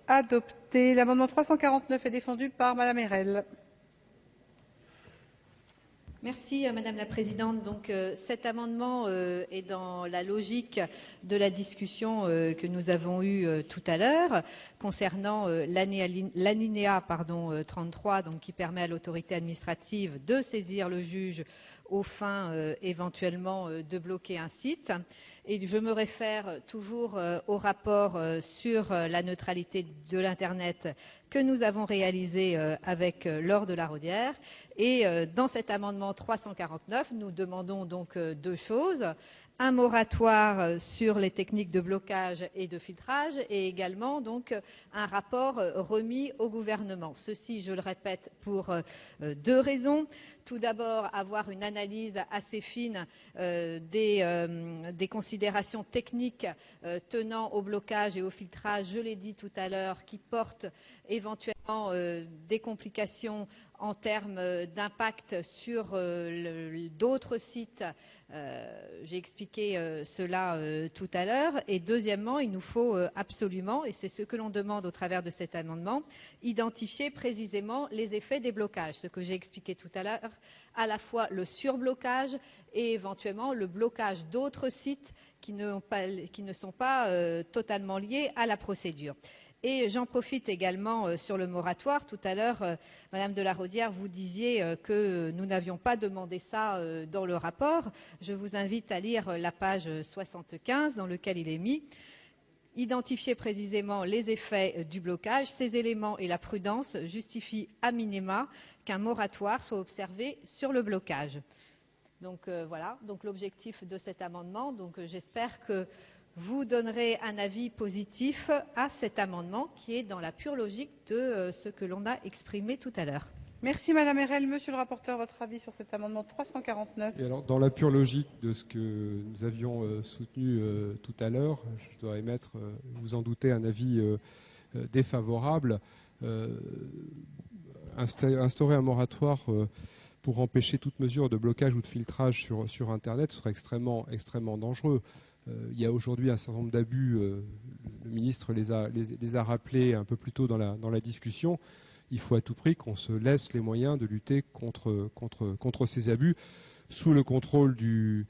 Adopté. L'amendement 349 est défendu par Madame Erel. Merci Madame la Présidente. Donc cet amendement est dans la logique de la discussion que nous avons eue tout à l'heure concernant l'alinéa 33, donc, qui permet à l'autorité administrative de saisir le juge aux fins éventuellement de bloquer un site. Et je me réfère toujours au rapport sur la neutralité de l'Internet que nous avons réalisé avec Laure de la Raudière. Et dans cet amendement 349, nous demandons donc deux choses. Un moratoire sur les techniques de blocage et de filtrage et également donc un rapport remis au gouvernement. Ceci, je le répète, pour deux raisons. Tout d'abord, avoir une analyse assez fine des considérations techniques tenant au blocage et au filtrage, je l'ai dit tout à l'heure, qui portent éventuellement des complications en termes d'impact sur d'autres sites. J'ai expliqué cela tout à l'heure. Et deuxièmement, il nous faut absolument, et c'est ce que l'on demande au travers de cet amendement, identifier précisément les effets des blocages. Ce que j'ai expliqué tout à l'heure, à la fois le surblocage et éventuellement le blocage d'autres sites qui ne sont pas totalement liés à la procédure. Et j'en profite également sur le moratoire. Tout à l'heure, Madame de la Raudière, vous disiez que nous n'avions pas demandé ça dans le rapport. Je vous invite à lire la page 75 dans laquelle il est mis. Identifier précisément les effets du blocage. Ces éléments et la prudence justifient à minima qu'un moratoire soit observé sur le blocage. Donc voilà, donc l'objectif de cet amendement. Donc j'espère que vous donnerez un avis positif à cet amendement qui est dans la pure logique de ce que l'on a exprimé tout à l'heure. Merci Madame Erel. Monsieur le rapporteur, votre avis sur cet amendement 349. Et alors, dans la pure logique de ce que nous avions soutenu tout à l'heure, je dois émettre, vous en doutez, un avis défavorable. Instaurer un moratoire pour empêcher toute mesure de blocage ou de filtrage sur Internet serait extrêmement dangereux. Il y a aujourd'hui un certain nombre d'abus, le ministre les a rappelés un peu plus tôt dans la discussion. Il faut à tout prix qu'on se laisse les moyens de lutter contre ces abus sous le contrôle du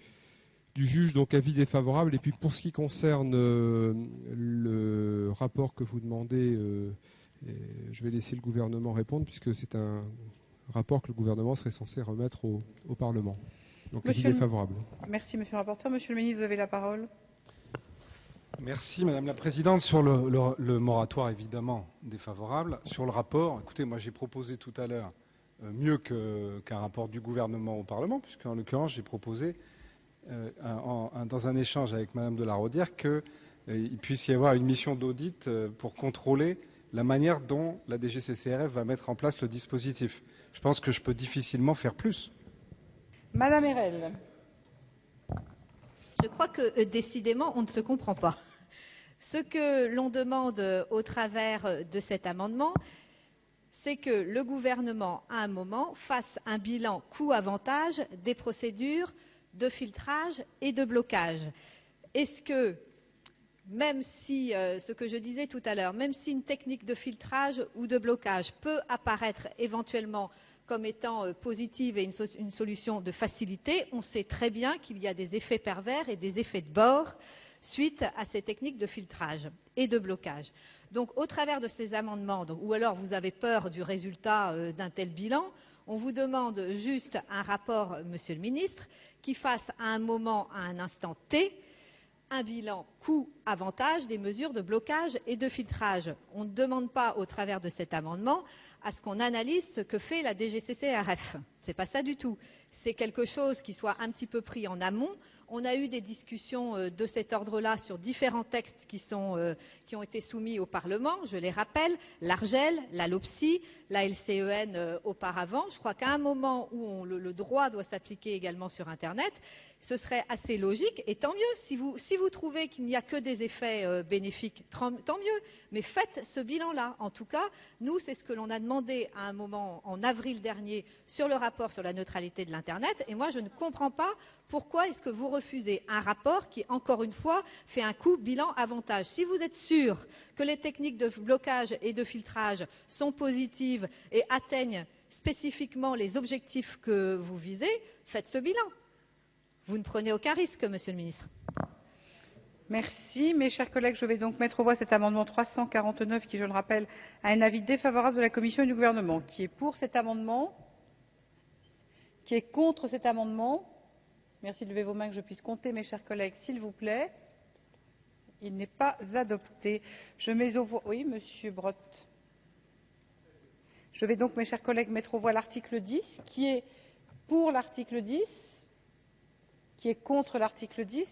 juge, donc avis défavorable. Et puis pour ce qui concerne le rapport que vous demandez, je vais laisser le gouvernement répondre puisque c'est un rapport que le gouvernement serait censé remettre au Parlement. Donc avis défavorable. Merci Monsieur le rapporteur. Monsieur le ministre, vous avez la parole. Merci Madame la Présidente. Sur le moratoire, évidemment, défavorable. Sur le rapport, écoutez, moi j'ai proposé tout à l'heure mieux qu'un rapport du gouvernement au Parlement, puisqu'en l'occurrence j'ai proposé, dans un échange avec Madame de la Raudière, qu'il puisse y avoir une mission d'audit pour contrôler la manière dont la DGCCRF va mettre en place le dispositif. Je pense que je peux difficilement faire plus. Madame Erel. Je crois que décidément, on ne se comprend pas. Ce que l'on demande au travers de cet amendement, c'est que le gouvernement, à un moment, fasse un bilan coût-avantage des procédures de filtrage et de blocage. Est-ce que, même si, ce que je disais tout à l'heure, même si une technique de filtrage ou de blocage peut apparaître éventuellement comme étant positive et une solution de facilité, on sait très bien qu'il y a des effets pervers et des effets de bord suite à ces techniques de filtrage et de blocage. Donc, au travers de ces amendements, ou alors vous avez peur du résultat d'un tel bilan, on vous demande juste un rapport, Monsieur le Ministre, qui fasse à un moment, à un instant T, un bilan coût-avantage des mesures de blocage et de filtrage. On ne demande pas, au travers de cet amendement, à ce qu'on analyse ce que fait la DGCCRF. Ce n'est pas ça du tout. C'est quelque chose qui soit un petit peu pris en amont. On a eu des discussions de cet ordre-là sur différents textes qui ont été soumis au Parlement. Je les rappelle, l'ARGEL, la LOPSI, la LCEN auparavant. Je crois qu'à un moment où le droit doit s'appliquer également sur Internet, ce serait assez logique, et tant mieux. Si vous trouvez qu'il n'y a que des effets bénéfiques, tant mieux. Mais faites ce bilan-là. En tout cas, nous, c'est ce que l'on a demandé à un moment en avril dernier sur le rapport sur la neutralité de l'Internet. Et moi, je ne comprends pas pourquoi est-ce que vous refusez un rapport qui, encore une fois, fait un coût bilan-avantage. Si vous êtes sûr que les techniques de blocage et de filtrage sont positives et atteignent spécifiquement les objectifs que vous visez, faites ce bilan. Vous ne prenez aucun risque, Monsieur le Ministre. Merci. Mes chers collègues, je vais donc mettre aux voix cet amendement 349 qui, je le rappelle, a un avis défavorable de la Commission et du Gouvernement. Qui est pour cet amendement? Qui est contre cet amendement? Merci de lever vos mains que je puisse compter, mes chers collègues, s'il vous plaît. Il n'est pas adopté. Je mets aux voix... Oui, Monsieur Brotte. Je vais donc, mes chers collègues, mettre aux voix l'article 10. Qui est pour l'article 10? Qui est contre l'article 10?